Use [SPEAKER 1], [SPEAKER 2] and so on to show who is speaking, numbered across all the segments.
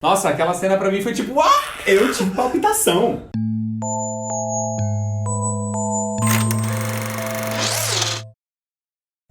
[SPEAKER 1] Nossa, aquela cena pra mim foi tipo,
[SPEAKER 2] Eu tive palpitação.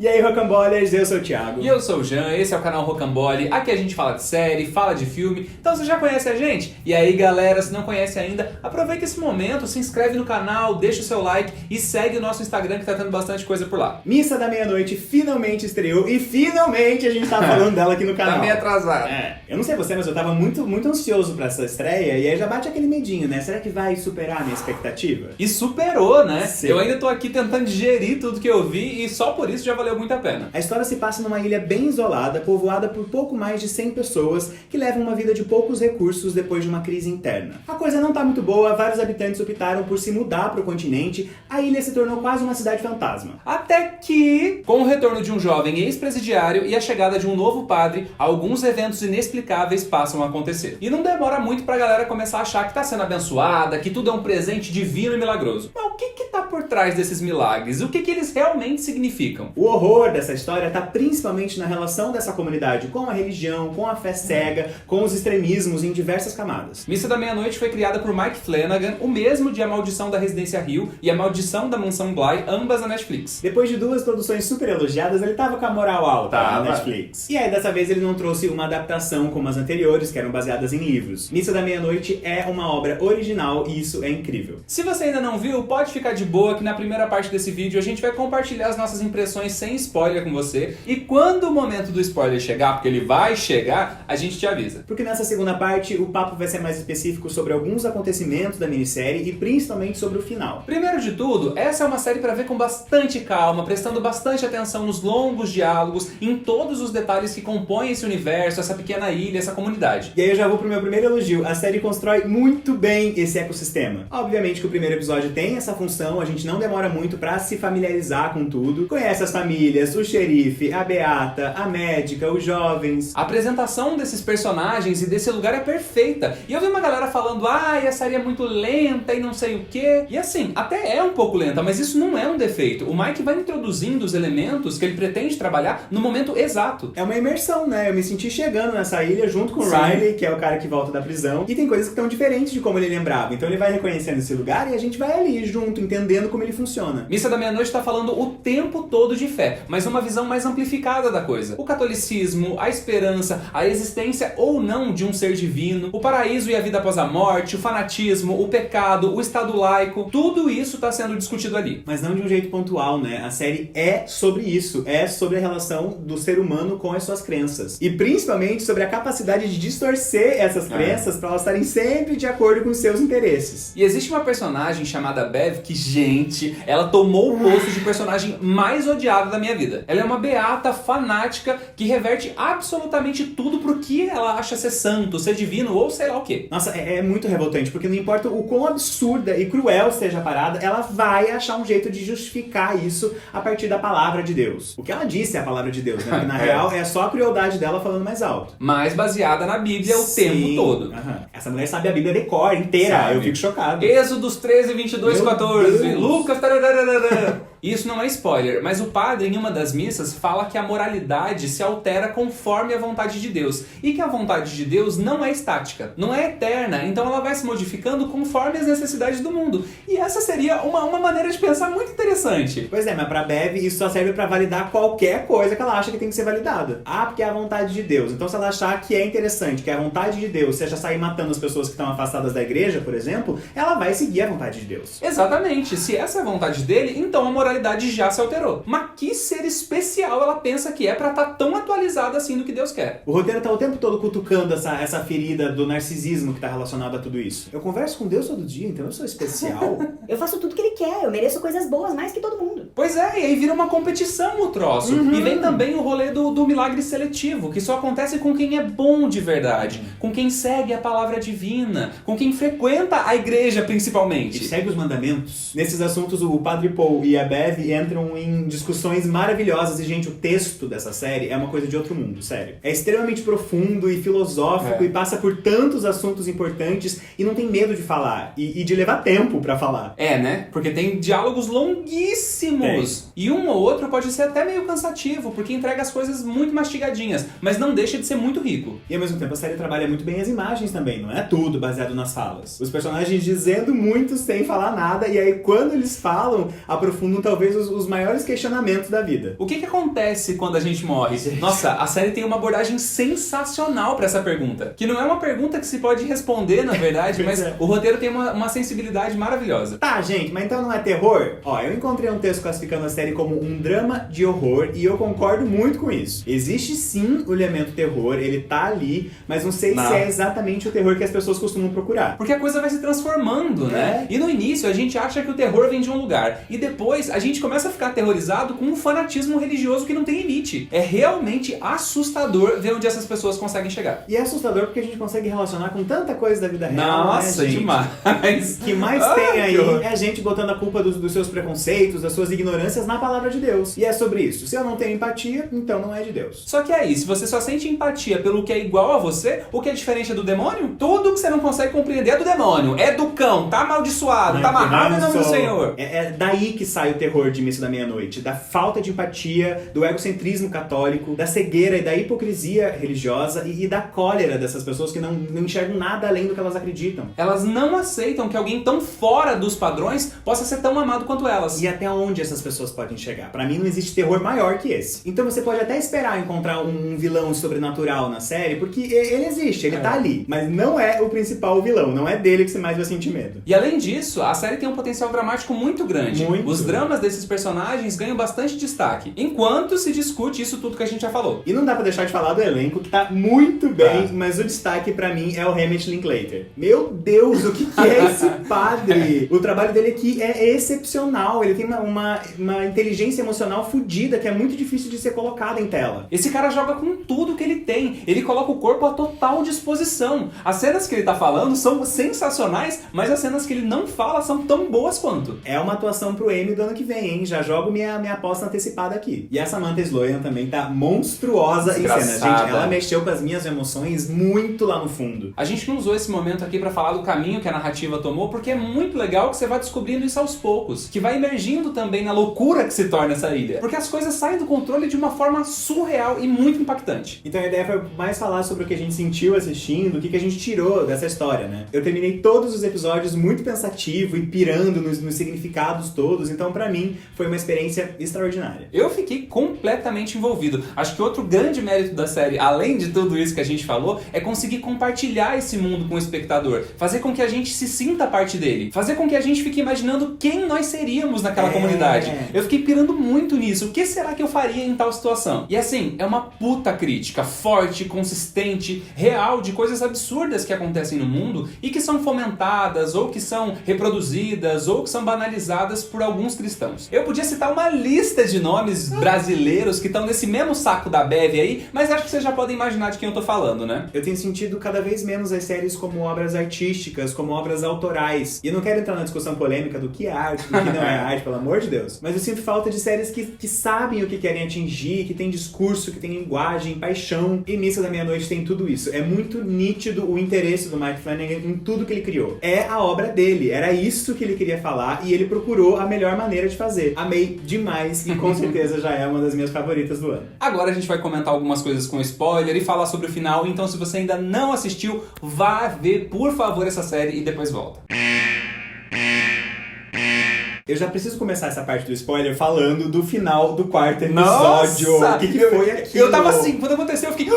[SPEAKER 2] E aí, Rocamboliers, eu sou o Thiago.
[SPEAKER 1] E eu sou o Jean, esse é o canal Rocambole. Aqui a gente fala de série, fala de filme. Então você já conhece a gente? E aí, galera, se não conhece ainda, aproveita esse momento, se inscreve no canal, deixa o seu like e segue o nosso Instagram que tá tendo bastante coisa por lá.
[SPEAKER 2] Missa da Meia-Noite finalmente estreou e finalmente a gente tá falando dela aqui no canal.
[SPEAKER 1] Tá meio atrasado.
[SPEAKER 2] Eu não sei você, mas eu tava muito ansioso pra essa estreia e aí já bate aquele medinho, né? Será que vai superar a minha expectativa?
[SPEAKER 1] E superou, né?
[SPEAKER 2] Sim.
[SPEAKER 1] Eu ainda tô aqui tentando digerir tudo que eu vi e só por isso já valeu muito a pena.
[SPEAKER 2] A história se passa numa ilha bem isolada, povoada por pouco mais de 100 pessoas que levam uma vida de poucos recursos depois de uma crise interna. A coisa não tá muito boa, vários habitantes optaram por se mudar pro continente, a ilha se tornou quase uma cidade fantasma.
[SPEAKER 1] Até que, com o retorno de um jovem ex-presidiário e a chegada de um novo padre, alguns eventos inexplicáveis passam a acontecer. E não demora muito pra galera começar a achar que tá sendo abençoada, que tudo é um presente divino e milagroso. Mas o que tá por trás desses milagres? O que eles realmente significam?
[SPEAKER 2] O horror dessa história tá principalmente na relação dessa comunidade com a religião, com a fé cega, com os extremismos em diversas camadas.
[SPEAKER 1] Missa da Meia-Noite foi criada por Mike Flanagan, o mesmo de A Maldição da Residência Hill e A Maldição da Mansão Bly, ambas na Netflix.
[SPEAKER 2] Depois de duas produções super elogiadas, ele tava com a moral alta
[SPEAKER 1] Tava.
[SPEAKER 2] na Netflix. E aí, dessa vez, ele não trouxe uma adaptação como as anteriores, que eram baseadas em livros. Missa da Meia-Noite é uma obra original e isso é incrível.
[SPEAKER 1] Se você ainda não viu, pode ficar de boa que na primeira parte desse vídeo a gente vai compartilhar as nossas impressões sem spoiler com você. E quando o momento do spoiler chegar, porque ele vai chegar, a gente te avisa.
[SPEAKER 2] Porque nessa segunda parte, o papo vai ser mais específico sobre alguns acontecimentos da minissérie e principalmente sobre o final.
[SPEAKER 1] Primeiro de tudo, essa é uma série pra ver com bastante calma, prestando bastante atenção nos longos diálogos, em todos os detalhes que compõem esse universo, essa pequena ilha, essa comunidade.
[SPEAKER 2] E aí eu já vou pro meu primeiro elogio. A série constrói muito bem esse ecossistema. Obviamente que o primeiro episódio tem essa função, a gente não demora muito pra se familiarizar com tudo. Conhece as famílias, o xerife, a Beata, a médica, os jovens.
[SPEAKER 1] A apresentação desses personagens e desse lugar é perfeita. E eu vi uma galera falando, a série é muito lenta e não sei o quê. E assim, até é um pouco lenta, mas isso não é um defeito. O Mike vai introduzindo os elementos que ele pretende trabalhar no momento exato.
[SPEAKER 2] É uma imersão, né? Eu me senti chegando nessa ilha junto com o
[SPEAKER 1] Sim.
[SPEAKER 2] Riley, que é o cara que volta da prisão. E tem coisas que estão diferentes de como ele lembrava. Então ele vai reconhecendo esse lugar e a gente vai ali junto, entendendo como ele funciona.
[SPEAKER 1] Missa da Meia-Noite tá falando o tempo todo de fé, mas uma visão mais amplificada da coisa. O catolicismo, a esperança, a existência ou não de um ser divino, o paraíso e a vida após a morte, o fanatismo, o pecado, o estado laico, tudo isso tá sendo discutido ali.
[SPEAKER 2] Mas não de um jeito pontual, né? A série é sobre isso. É sobre a relação do ser humano com as suas crenças. E principalmente sobre a capacidade de distorcer essas crenças pra elas estarem sempre de acordo com os seus interesses.
[SPEAKER 1] E existe uma personagem chamada Bev que, gente, ela tomou o posto de personagem mais odiada da minha vida. Ela é uma beata fanática que reverte absolutamente tudo pro que ela acha ser santo, ser divino ou sei lá o quê.
[SPEAKER 2] Nossa, é muito revoltante, porque não importa o quão absurda e cruel seja a parada, ela vai achar um jeito de justificar isso a partir da palavra de Deus. O que ela disse é a palavra de Deus, né? Porque na real é só a crueldade dela falando mais alto.
[SPEAKER 1] Mais baseada na Bíblia o tempo todo.
[SPEAKER 2] Essa mulher sabe a Bíblia de cor inteira,
[SPEAKER 1] Sabe.
[SPEAKER 2] eu fico chocado.
[SPEAKER 1] Êxodos 13, 22,
[SPEAKER 2] Meu
[SPEAKER 1] 14.
[SPEAKER 2] Deus.
[SPEAKER 1] Lucas... tarararara. Isso não é spoiler, mas o padre em uma das missas fala que a moralidade se altera conforme a vontade de Deus. E que a vontade de Deus não é estática, não é eterna, então ela vai se modificando conforme as necessidades do mundo. E essa seria uma maneira de pensar muito interessante.
[SPEAKER 2] Pois é, mas pra Bev isso só serve pra validar qualquer coisa que ela acha que tem que ser validada. Porque é a vontade de Deus. Então se ela achar que é interessante, que é a vontade de Deus, seja sair matando as pessoas que estão afastadas da igreja, por exemplo, ela vai seguir a vontade de Deus.
[SPEAKER 1] Exatamente, se essa é a vontade dele, então a moralidade já se alterou. Mas que ser especial ela pensa que é pra estar tão atualizada assim do que Deus quer?
[SPEAKER 2] O roteiro tá o tempo todo cutucando essa ferida do narcisismo que tá relacionado a tudo isso. Eu converso com Deus todo dia, então eu sou especial.
[SPEAKER 3] Eu faço tudo que ele quer, eu mereço coisas boas mais que todo mundo.
[SPEAKER 1] Pois é, e aí vira uma competição o troço. E vem também o rolê do milagre seletivo, que só acontece com quem é bom de verdade, com quem segue a palavra divina, com quem frequenta a igreja
[SPEAKER 2] E
[SPEAKER 1] principalmente.
[SPEAKER 2] segue os mandamentos. Nesses assuntos, o Padre Paul e a Bev Bev entram em discussões maravilhosas e, gente, o texto dessa série é uma coisa de outro mundo, sério. É extremamente profundo e filosófico e passa por tantos assuntos importantes e não tem medo de falar e de levar tempo pra falar.
[SPEAKER 1] Né? Porque tem diálogos longuíssimos. E um ou outro pode ser até meio cansativo, porque entrega as coisas muito mastigadinhas, mas não deixa de ser muito rico.
[SPEAKER 2] E ao mesmo tempo a série trabalha muito bem as imagens também, não é tudo baseado nas falas. Os personagens dizendo muito sem falar nada, e aí quando eles falam, aprofundam talvez os maiores questionamentos da vida.
[SPEAKER 1] O que acontece quando a gente morre? Nossa, a série tem uma abordagem sensacional pra essa pergunta. Que não é uma pergunta que se pode responder, na verdade, mas o roteiro tem uma sensibilidade maravilhosa.
[SPEAKER 2] Tá, gente, mas então não é terror? Ó, eu encontrei um texto classificando a série como um drama de horror e eu concordo muito com isso. Existe sim o elemento terror, ele tá ali, mas não sei se é exatamente o terror que as pessoas costumam procurar.
[SPEAKER 1] Porque a coisa vai se transformando, né? E no início a gente acha que o terror vem de um lugar. E depois a gente começa a ficar aterrorizado com um fanatismo religioso que não tem limite. É realmente assustador ver onde essas pessoas conseguem chegar.
[SPEAKER 2] E é assustador porque a gente consegue relacionar com tanta coisa da vida real,
[SPEAKER 1] Nossa,
[SPEAKER 2] né, gente?
[SPEAKER 1] demais!
[SPEAKER 2] O que mais tem aí é a gente botando a culpa dos seus preconceitos, das suas ignorâncias na palavra de Deus. E é sobre isso. Se eu não tenho empatia, então não é de Deus.
[SPEAKER 1] Só que aí, se você só sente empatia pelo que é igual a você, o que é diferente é do demônio? Tudo que você não consegue compreender é do demônio. É do cão, tá amaldiçoado, tá amarrado em nome do Senhor.
[SPEAKER 2] É daí que sai o terror de Missa da Meia-Noite. Da falta de empatia, do egocentrismo católico, da cegueira e da hipocrisia religiosa e da cólera dessas pessoas que não enxergam nada além do que elas acreditam.
[SPEAKER 1] Elas não aceitam que alguém tão fora dos padrões possa ser tão amado quanto elas.
[SPEAKER 2] E até onde essas pessoas podem chegar? Pra mim não existe terror maior que esse. Então você pode até esperar encontrar um vilão sobrenatural na série, porque ele existe, ele tá ali. Mas não é o principal vilão, não é dele que você mais vai sentir medo.
[SPEAKER 1] E além disso, a série tem um potencial dramático muito grande.
[SPEAKER 2] Muito.
[SPEAKER 1] Os dramas desses personagens ganham bastante destaque, enquanto se discute isso tudo que a gente já falou.
[SPEAKER 2] E não dá pra deixar de falar do elenco, que tá muito bem, mas o destaque pra mim é o Hammett Linklater. Meu Deus, o que é esse padre? O trabalho dele aqui é excepcional, ele tem uma inteligência emocional fodida, que é muito difícil de ser colocada em tela.
[SPEAKER 1] Esse cara joga com tudo que ele tem, ele coloca o corpo à total disposição. As cenas que ele tá falando são sensacionais, mas as cenas que ele não fala são tão boas quanto.
[SPEAKER 2] É uma atuação pro Emmy do ano que vem, hein? Já jogo minha aposta antecipada aqui. E a Samantha Sloyan também tá monstruosa em cena. Gente, ela mexeu com as minhas emoções muito lá no fundo.
[SPEAKER 1] A gente não usou esse momento aqui pra falar do caminho que a narrativa tomou, porque é muito legal que você vai descobrindo isso aos poucos, que vai emergindo também na loucura que se torna essa ilha. Porque as coisas saem do controle de uma forma surreal e muito impactante.
[SPEAKER 2] Então a ideia foi mais falar sobre o que a gente sentiu assistindo, o que a gente tirou dessa história, né? Eu terminei todos os episódios muito pensativo e pirando nos significados todos, então pra mim foi uma experiência extraordinária.
[SPEAKER 1] Eu fiquei completamente envolvido. Acho que outro grande mérito da série, além de tudo isso que a gente falou, é conseguir compartilhar esse mundo com o espectador. Fazer com que a gente se sinta parte dele. Fazer com que a gente fique imaginando quem nós seríamos naquela comunidade. Eu fiquei pirando muito nisso. O que será que eu faria em tal situação? E assim, é uma puta crítica forte, consistente, real, de coisas absurdas que acontecem no mundo e que são fomentadas, ou que são reproduzidas, ou que são banalizadas por alguns cristãos. Eu podia citar uma lista de nomes brasileiros que estão nesse mesmo saco da Bev aí, mas acho que vocês já podem imaginar de quem eu tô falando, né?
[SPEAKER 2] Eu tenho sentido cada vez menos as séries como obras artísticas, como obras autorais. E eu não quero entrar na discussão polêmica do que é arte, do que não é arte, pelo amor de Deus. Mas eu sinto falta de séries que sabem o que querem atingir, que tem discurso, que tem linguagem, paixão. E Missa da Meia-Noite tem tudo isso. É muito nítido o interesse do Mike Flanagan em tudo que ele criou. É a obra dele, era isso que ele queria falar e ele procurou a melhor maneira de fazer. Amei demais e com certeza já é uma das minhas favoritas do ano.
[SPEAKER 1] Agora a gente vai comentar algumas coisas com spoiler e falar sobre o final, então se você ainda não assistiu, vá ver, por favor, essa série e depois volta.
[SPEAKER 2] Eu já preciso começar essa parte do spoiler falando do final do quarto episódio.
[SPEAKER 1] Nossa!
[SPEAKER 2] O que foi aquilo?
[SPEAKER 1] Eu tava assim, quando aconteceu eu fiquei...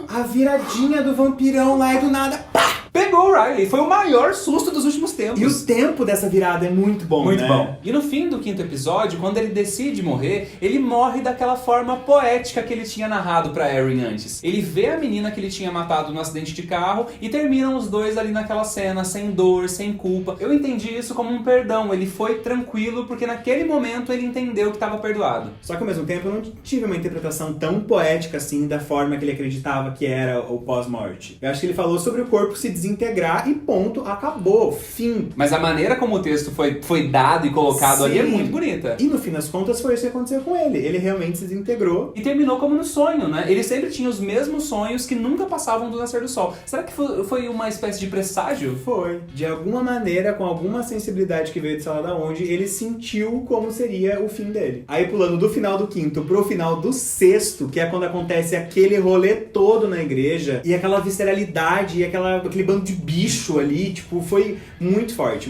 [SPEAKER 2] A viradinha do vampirão lá e do nada, pá!
[SPEAKER 1] Pegou o Riley, foi o maior susto dos últimos tempos.
[SPEAKER 2] E o tempo dessa virada é muito bom,
[SPEAKER 1] muito
[SPEAKER 2] né?
[SPEAKER 1] bom. E no fim do quinto episódio, quando ele decide morrer, ele morre daquela forma poética que ele tinha narrado pra Erin antes. Ele vê a menina que ele tinha matado no acidente de carro e terminam os dois ali naquela cena, sem dor, sem culpa. Eu entendi isso como um perdão, ele foi tranquilo porque naquele momento ele entendeu que estava perdoado.
[SPEAKER 2] Só que ao mesmo tempo eu não tive uma interpretação tão poética assim da forma que ele acreditava que era o pós-morte. Eu acho que ele falou sobre o corpo se desintegrar chegar e ponto, acabou, fim.
[SPEAKER 1] Mas a maneira como o texto foi dado e colocado ali é muito bonita.
[SPEAKER 2] E no fim das contas foi isso que aconteceu com ele. Ele realmente se desintegrou.
[SPEAKER 1] E terminou como no sonho, né? Ele sempre tinha os mesmos sonhos que nunca passavam do nascer do sol. Será que foi uma espécie de presságio?
[SPEAKER 2] Foi. De alguma maneira, com alguma sensibilidade que veio de sei lá da onde, ele sentiu como seria o fim dele. Aí pulando do final do quinto pro final do sexto, que é quando acontece aquele rolê todo na igreja, e aquela visceralidade, e aquele bando de bicho ali, tipo, foi muito forte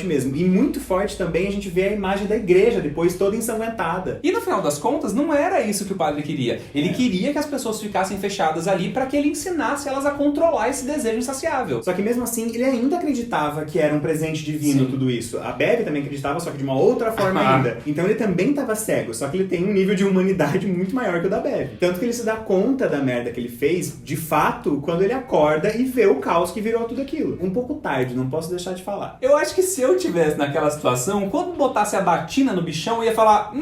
[SPEAKER 2] mesmo. E muito forte também a gente vê a imagem da igreja depois toda ensanguentada.
[SPEAKER 1] E no final das contas, não era isso que o padre queria. Ele queria que as pessoas ficassem fechadas ali para que ele ensinasse elas a controlar esse desejo insaciável.
[SPEAKER 2] Só que mesmo assim, ele ainda acreditava que era um presente divino tudo isso. A Bev também acreditava, só que de uma outra forma ainda. Então ele também estava cego, só que ele tem um nível de humanidade muito maior que o da Bev. Tanto que ele se dá conta da merda que ele fez, de fato, quando ele acorda e vê o caos que virou tudo aquilo. Um pouco tarde, não posso deixar de falar.
[SPEAKER 1] Eu acho que se eu tivesse naquela situação, quando botasse a batina no bichão, eu ia falar,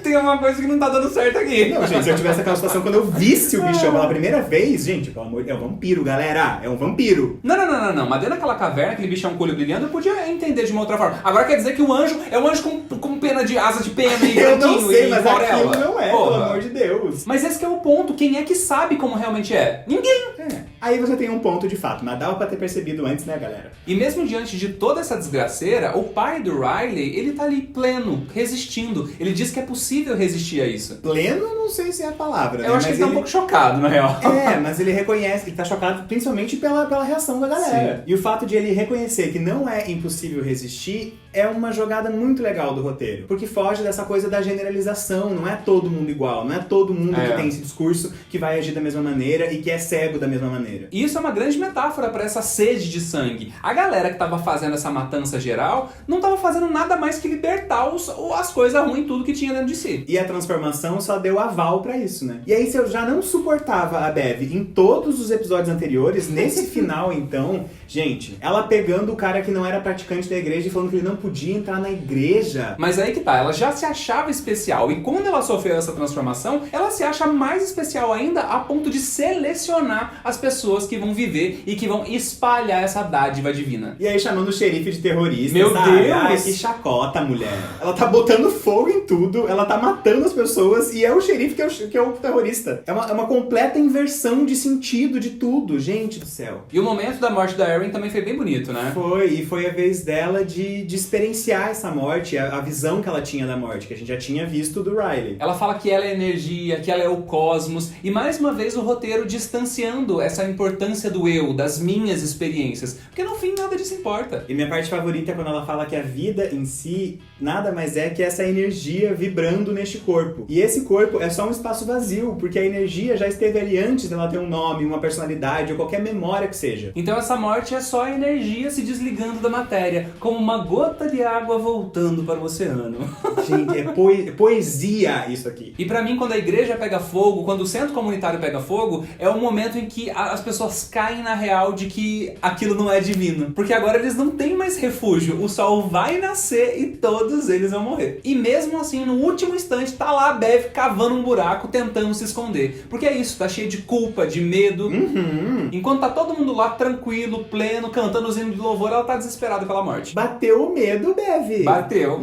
[SPEAKER 1] tem uma coisa que não tá dando certo aqui.
[SPEAKER 2] Não, gente, se eu tivesse naquela situação, quando eu visse o bichão pela primeira vez, gente, pelo amor de Deus, é um vampiro, galera, é um vampiro.
[SPEAKER 1] Não, mas dentro daquela caverna, aquele bichão com o olho brilhando, eu podia entender de uma outra forma. Agora quer dizer que o anjo é um anjo com pena de asa de pena e
[SPEAKER 2] eu não sei,
[SPEAKER 1] e
[SPEAKER 2] mas
[SPEAKER 1] aquilo
[SPEAKER 2] não é,
[SPEAKER 1] Porra.
[SPEAKER 2] pelo amor de Deus.
[SPEAKER 1] Mas esse que é o ponto, quem é que sabe como realmente é? Ninguém!
[SPEAKER 2] Aí você tem um ponto de fato, mas dava pra ter percebido antes, né, galera?
[SPEAKER 1] E mesmo diante de toda essa desgraceira, o pai do Riley, ele tá ali pleno, resistindo. Ele diz que é possível resistir a isso.
[SPEAKER 2] Pleno, não sei se é a palavra, né?
[SPEAKER 1] Eu acho que ele tá um pouco chocado, na real.
[SPEAKER 2] Mas ele reconhece, ele tá chocado principalmente pela reação da galera. Sim. E o fato de ele reconhecer que não é impossível resistir é uma jogada muito legal do roteiro. Porque foge dessa coisa da generalização, não é todo mundo igual, não é todo mundo que tem esse discurso que vai agir da mesma maneira e que é cego da mesma maneira.
[SPEAKER 1] E isso é uma grande metáfora pra essa sede de sangue. A galera que tava fazendo essa matança geral não tava fazendo nada mais que libertar as coisas ruins, tudo que tinha dentro de si.
[SPEAKER 2] E a transformação só deu aval pra isso, né? E aí, se eu já não suportava a Bev em todos os episódios anteriores, nesse final, então, gente, ela pegando o cara que não era praticante da igreja e falando que ele não podia entrar na igreja.
[SPEAKER 1] Mas aí que tá, ela já se achava especial. E quando ela sofreu essa transformação, ela se acha mais especial ainda a ponto de selecionar as pessoas que vão viver e que vão espalhar essa dádiva divina.
[SPEAKER 2] E aí chamando o xerife de terrorista.
[SPEAKER 1] Meu Deus!
[SPEAKER 2] Ai, que chacota, mulher. Ela tá botando fogo em tudo, ela tá matando as pessoas e é o xerife que é o terrorista. É uma completa inversão de sentido de tudo, gente do céu.
[SPEAKER 1] E o momento da morte da Erin também foi bem bonito, né?
[SPEAKER 2] Foi a vez dela de experienciar essa morte, a visão que ela tinha da morte, que a gente já tinha visto do Riley.
[SPEAKER 1] Ela fala que ela é energia, que ela é o cosmos, e mais uma vez o roteiro distanciando essa importância do eu, das minhas experiências, porque no fim nada disso importa.
[SPEAKER 2] E minha parte favorita é quando ela fala que a vida em si nada mais é que essa energia vibrando neste corpo. E esse corpo é só um espaço vazio, porque a energia já esteve ali antes dela ter um nome, uma personalidade ou qualquer memória que seja.
[SPEAKER 1] Então essa morte é só a energia se desligando da matéria, como uma gota de água voltando para o oceano.
[SPEAKER 2] Gente, é poesia isso aqui.
[SPEAKER 1] E pra mim, quando a igreja pega fogo, quando o centro comunitário pega fogo, é o momento em que as pessoas caem na real de que aquilo não é divino. Porque agora eles não têm mais refúgio. O sol vai nascer e todos eles vão morrer. E mesmo assim, no último instante, tá lá a Bev cavando um buraco, tentando se esconder. Porque é isso, tá cheio de culpa, de medo. Enquanto tá todo mundo lá tranquilo, pleno, cantando os hinos de louvor, ela tá desesperada pela morte.
[SPEAKER 2] Bateu o medo, Bev.
[SPEAKER 1] Bateu.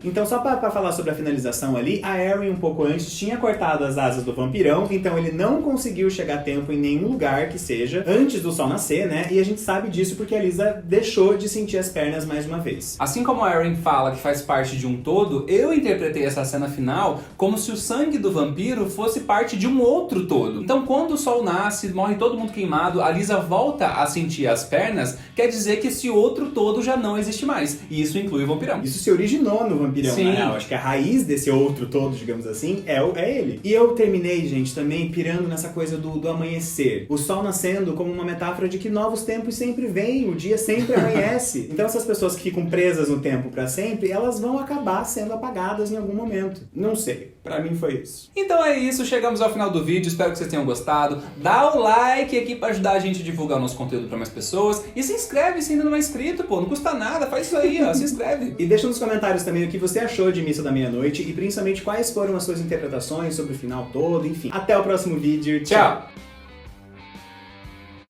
[SPEAKER 2] Então, só pra falar sobre a finalização ali, a Erin um pouco antes tinha cortado as asas do vampirão, então ele não conseguiu chegar a tempo em nenhum lugar que seja antes do sol nascer, né? E a gente sabe disso porque a Lisa deixou de sentir as pernas mais uma vez.
[SPEAKER 1] Assim como a Erin fala que faz parte de um todo, eu interpretei essa cena final como se o sangue do vampiro fosse parte de um outro todo. Então, quando o sol nasce, morre todo mundo queimado, a Lisa volta a sentir as pernas, quer dizer que esse outro todo já não existe mais. E isso inclui o vampirão.
[SPEAKER 2] Isso se originou no vampirão,
[SPEAKER 1] Sim.
[SPEAKER 2] na real. Acho que a raiz desse outro todo, digamos assim, é ele. E eu terminei, gente, também pirando nessa coisa do amanhecer. O sol nascendo como uma metáfora de que novos tempos sempre vêm, o dia sempre amanhece. Então essas pessoas que ficam presas no tempo pra sempre, elas vão acabar sendo apagadas em algum momento. Não sei. Pra mim foi isso.
[SPEAKER 1] Então é isso, chegamos ao final do vídeo, espero que vocês tenham gostado. Dá o like aqui pra ajudar a gente a divulgar o nosso conteúdo pra mais pessoas. E se inscreve se ainda não é inscrito, pô, não custa nada, faz isso aí, ó, se inscreve.
[SPEAKER 2] E deixa nos comentários também o que você achou de Missa da Meia-Noite e principalmente quais foram as suas interpretações sobre o final todo, enfim. Até o próximo vídeo, tchau!